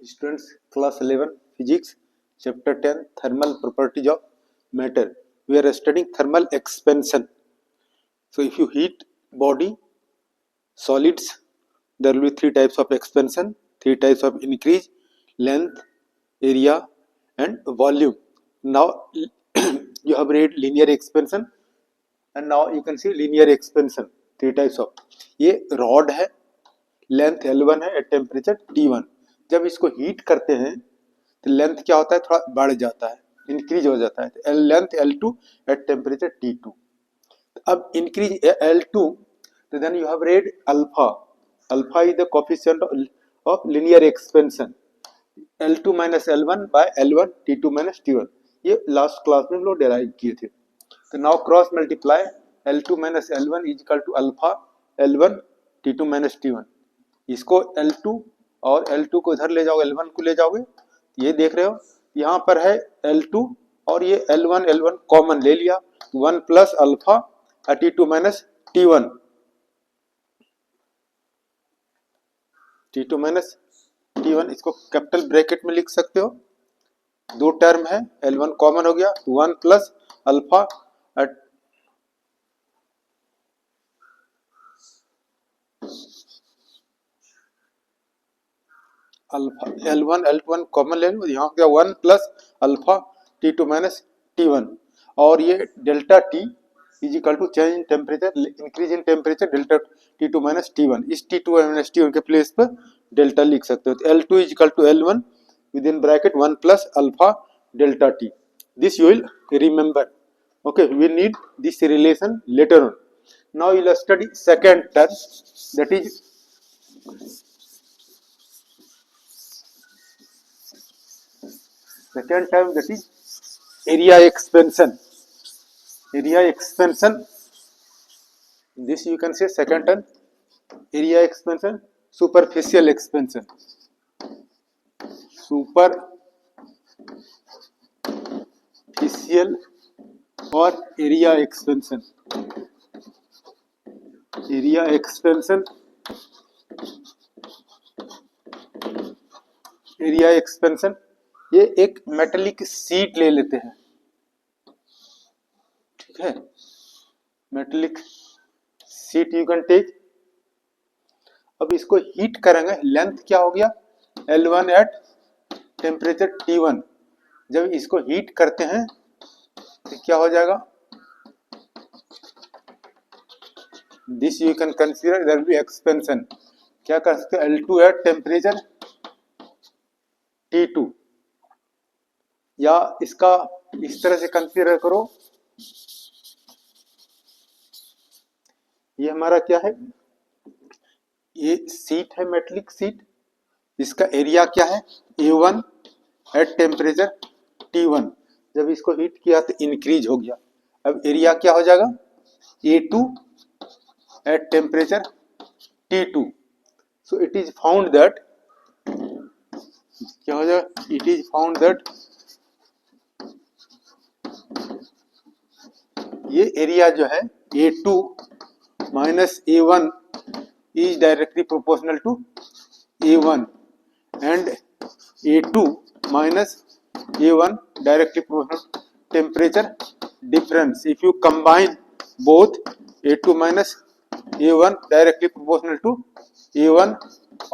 Students, class 11 physics, chapter 10 thermal properties of matter. We are studying thermal expansion. So if you heat body solids, there will be three types of expansion, three types of increase: length, area and volume. Now you have read linear expansion and now you can see linear expansion. Three types of, ये rod है, length L1 है at temperature T1. जब इसको heat करते हैं तो length क्या होता है, थोड़ा बढ़ जाता है, इंक्रीज हो जाता है. तो length L2 eight temperature T2. अब इंक्रीज L2, तो then you have read alpha. Alpha is the coefficient of linear expansion. L2 minus L1 by L1 T2 minus T1. ये लास्ट क्लास में हम लोग डेराइव किए थे. तो now cross multiply L2 minus L1 is equal to alpha L1 T2 minus T1. इसको L2 और L2 को इधर ले जाओगे, L1 को ले जाओगे, ये देख रहे हो यहाँ पर है L2 और ये L1 कॉमन ले लिया, 1 plus alpha T2 minus T1. T2 minus T1 इसको कैपिटल ब्रैकेट में लिख सकते हो. दो टर्म है, L1 कॉमन हो गया, 1 plus alpha alpha L1 L1 common ले लो, यहाँ हो गया 1 plus alpha T2 minus T1. और ये delta T is equal to change in temperature, increase in temperature delta T2 minus T1. इस T2 माइनस T1 के प्लेस पर डेल्टा लिख सकते हो. तो L2 is equal to L1 within bracket 1 plus alpha delta T. This you will remember. Okay, we need this relation later on. Now you will study second term, that is area expansion. Area expansion. This you can say second term, area expansion, superficial expansion. Superficial और area expansion. Area expansion, area expansion, ये एक metallic sheet ले लेते हैं, ठीक है, metallic sheet you can take. अब इसको हीट करेंगे, लेंथ क्या हो गया L1 एट टेम्परेचर T1. जब इसको हीट करते हैं तो क्या हो जाएगा, this you can consider there will be expansion. क्या कर सकते हैं, L2 एट टेम्परेचर T2, या इसका इस तरह से कंसीडर करो, ये हमारा क्या है, ये सीट है, मेटलिक सीट. इसका एरिया क्या है A1 एट टेम्परेचर T1. जब इसको हीट किया तो इंक्रीज हो गया. अब एरिया क्या हो जाएगा A2 at temperature T2. So it is found that, क्या हो जाएगा, इट इज फाउंड दैट ये एरिया जो है A2 minus A1 is directly proportional to A1 and A2 minus A1 directly proportional temperature difference. If you combine both A2 minus A1 directly proportional to A1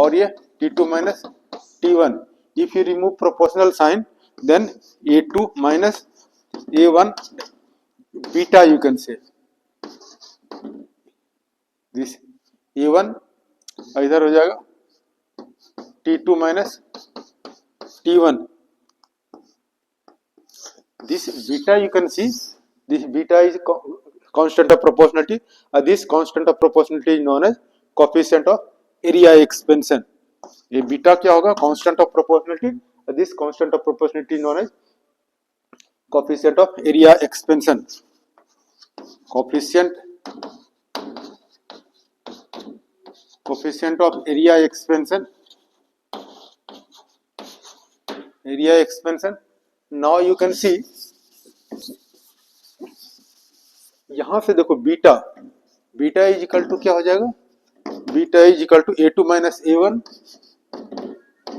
और ये T2 minus T1. If you remove proportional sign, then A2 minus A1 beta you can say. This A1 इधर हो जाएगा T2 minus T1. This beta you can see, this beta is constant of proportionality. This constant of proportionality is known as coefficient of area expansion. ये beta क्या होगा, constant of proportionality. This constant of proportionality is known as coefficient of area expansion. Coefficient of area expansion. Area expansion. Now you can see, यहां से देखो beta, beta is equal to क्या हो जाएगा, beta is equal to A2 minus A1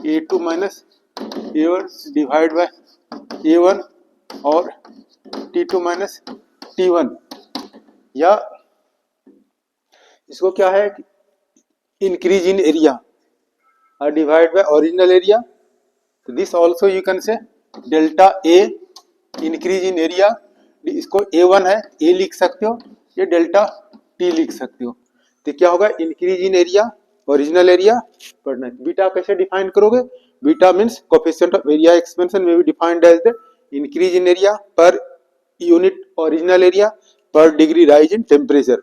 A2 minus A1 divide by A1 और T2 minus T1, या इसको क्या है, increase in area divide by original area. तो this also you can say delta A increase in area. इसको A1 है, ए लिख सकते हो, ये डेल्टा टी लिख सकते हो. तो क्या होगा, increase in area original area पढ़ना है. बीटा कैसे डिफाइन करोगे, beta means coefficient of area expansion में be defined as the increase in area per unit original area per degree rise in temperature.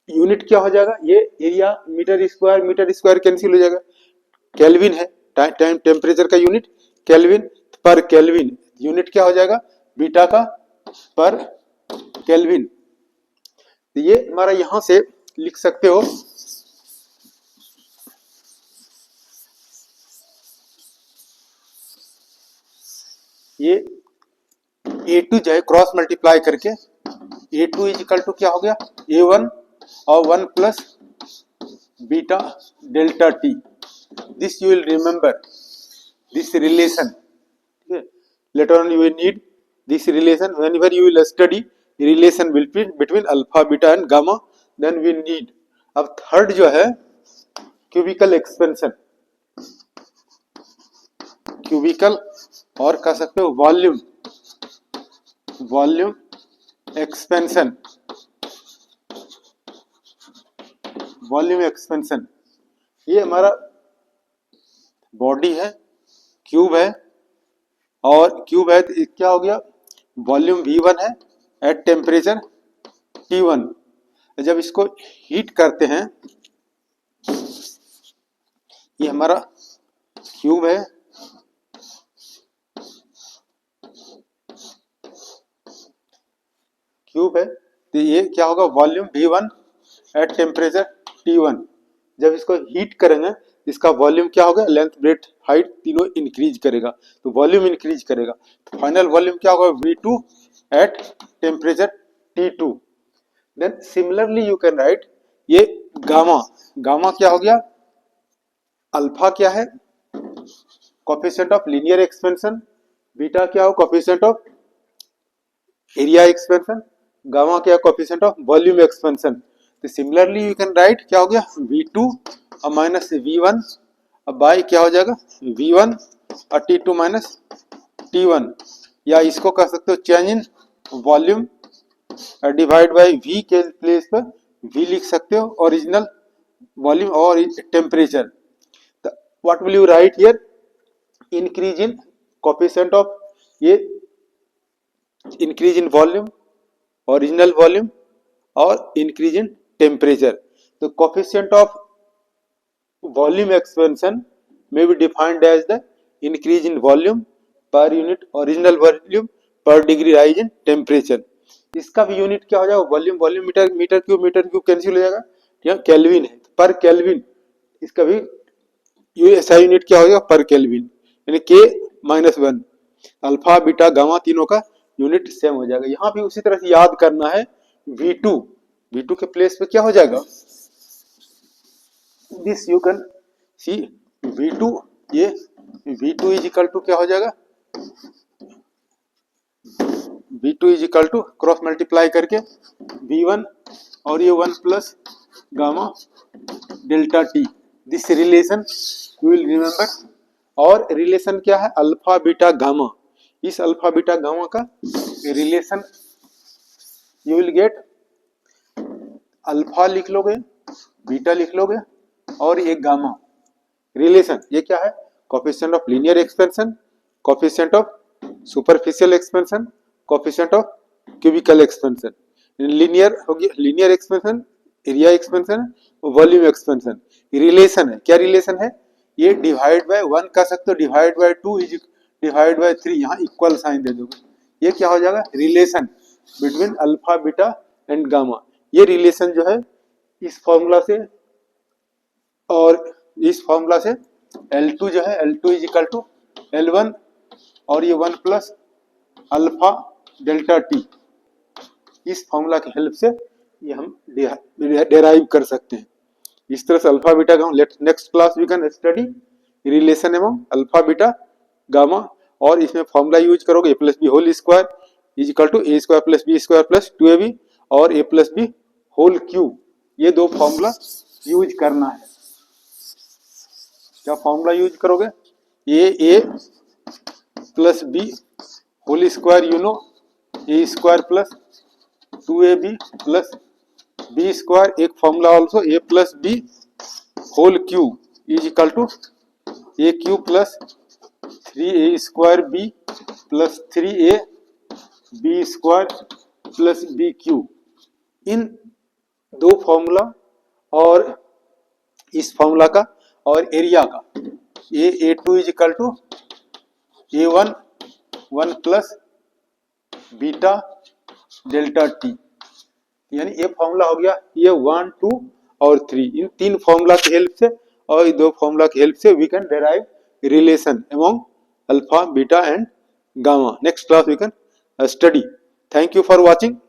Unit क्या हो जाएगा, ये एरिया मीटर स्क्वायर कैंसिल हो जाएगा. केल्विन है, टाइम टेम्परेचर का यूनिट केल्विन, पर केल्विन यूनिट क्या हो जाएगा बीटा का पर केल्विन. तो ये हमारा यहां से लिख सकते हो, ये A2 जो है क्रॉस मल्टीप्लाई करके A2 इज इक्वल टू क्या हो गया A1 और 1 plus beta delta T. This you will remember this relation. Later on you will need this relation whenever you will study relation between alpha, beta and gamma, then we need. अब third जो है cubicle expansion, cubicle और कह सकते हो volume expansion. Volume expansion ये हमारा body है, क्यूब है, और क्यूब है तो क्या हो गया वॉल्यूम V1 है एट टेम्परेचर T1. जब इसको हीट करते हैं, ये हमारा क्यूब है, तो ये क्या होगा volume V1 at temperature T1. जब इसको हीट करेंगे इसका वॉल्यूम क्या होगा, लेंथ ब्रेथ हाइट तीनों इंक्रीज करेगा, तो वॉल्यूम इंक्रीज करेगा. तो फाइनल वॉल्यूम क्या होगा V2 at temperature T2. Then similarly you can write ये गामा क्या हो गया, अल्फा क्या है coefficient of linear expansion, beta क्या हो coefficient of area expansion, gamma क्या कोफिशिएंट ऑफ वॉल्यूम एक्सपेंशन. तो सिमिलरली यू कैन राइट क्या हो गया V2 और माइनस V1 अब बाय क्या हो जाएगा V1 और T2 माइनस T1, या इसको कह सकते हो change in volume divide by V के प्लेस पर V लिख सकते हो ओरिजिनल वॉल्यूम और temperature. What will you write here, increase in coefficient of ये increase in volume original volume और इंक्रीज इन टेम्परेचर. तो coefficient of volume expansion may be defined as the increase in volume per unit original volume per degree rise in temperature. इसका भी unit क्या हो जाएगा volume metre cube cancel हो जाएगा, यहाँ केल्विन है पर केल्विन, इसका भी ऐसा यूनिट क्या हो जाएगा पर केल्विन, यानी K-1. अल्फा बीटा गामा तीनों का यूनिट सेम हो जाएगा. यहाँ भी उसी तरह से याद करना है V2 के प्लेस पे क्या हो जाएगा, this you can see V2, ये V2 इज इक्वल टू क्या हो जाएगा V2 is equal to cross multiply करके V1 और ये 1 plus gamma delta T. This relation you will remember. और रिलेशन क्या है अल्फा बीटा गामा, इस अल्फा बीटा गामा का relation you will get, alpha लिख लोगे बीटा लिख लोगे और ये गामा रिलेशन, ये क्या है coefficient of linear expansion, coefficient of superficial expansion, coefficient of cubicle expansion. Linear हो गया linear expansion, area expansion, volume expansion. Relation है, क्या रिलेशन है, ये डिवाइड बाय 1 कर सकते हो, divide by 2 is divide by 3, यहाँ इक्वल साइन दे दोगे, ये क्या हो जाएगा relation between alpha beta and gamma. ये रिलेशन जो है इस फॉर्मूला से और इस फॉर्मूला से L2 जो है L2 is equal to L1 और ये 1 प्लस अल्फा डेल्टा टी, इस फॉर्मूला की हेल्प से ये हम डेराइव कर सकते हैं. इस तरह से अल्फा बीटा का next class we can study relation among alpha beta gamma, और इसमें फॉर्मूला यूज करोगे a plus b whole square is equal to a square plus b square plus 2ab और a plus b whole cube. ये दो formula use करना है। क्या formula use करोगे? A plus b whole square, you know a square plus 2ab plus b square, एक formula also a plus b whole cube is equal to a cube plus 3a square b plus 3a b square plus b cube. इन दो formula और इस formula का और area का a2 is equal to a1 1 plus beta delta T, यानी ये formula हो गया ये 1 2 और 3। इन तीन फॉर्मूला की हेल्प से और दो फॉर्मूला की हेल्प से we can derive relation among alpha beta and gamma. Next class we can study. Thank you for watching.